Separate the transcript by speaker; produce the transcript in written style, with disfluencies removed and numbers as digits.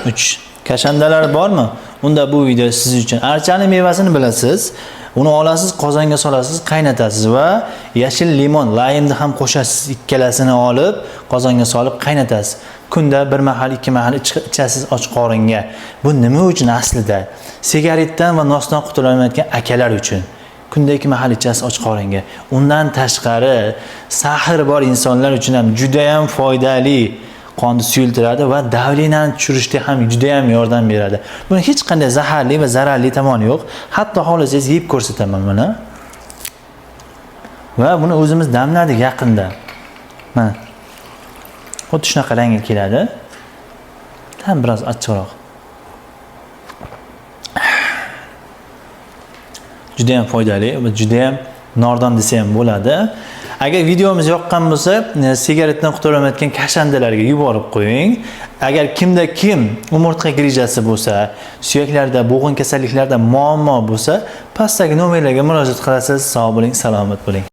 Speaker 1: 3. Kashandalar bormi? Unda bu video siz uchun. Archaning mevasini bilasiz. Uni olasiz, qozonga solasiz, qaynatasiz va yashil limon, laymni ham qo'shasiz. Ikkalasini olib, qozonga solib qaynatasiz. Kunda bir mahal, ikki mahal ichasiz och qoringa. Bu nima uchun aslida? Sigaretdan va nosdan qutulolmayotgan akalar uchun. Kunda 2 mahal ichasiz och qoringa. Undan tashqari sahr bor insonlar uchun ham juda ham foydali. Qonni suyultiradi va davleniyani tushirishda ham juda ham yordam beradi. Buni hech qanday zaharli va zararli tomoni yo'q. Hatto xohlasangiz yeb ko'rsataman buni. Va buni o'zimiz damladik yaqinda. Mana. Xuddi shunaqa rangga keladi. Ham biroz achchiqroq. Juda ham foydali va juda ham nordon desa ham bo'ladi. Agar videomiz yoqqan bo'lsa, sigaretdan qutulolmayotgan kashandalarga yuborib qo'ying. Agar kimda kim umurtqa grijasi bo'lsa, suyaklarda, bo'g'in kasalliklarida muammo bo'lsa, pastdagi nomerlarga murojaat qilasiz. Sog' bo'ling, salomat bo'ling.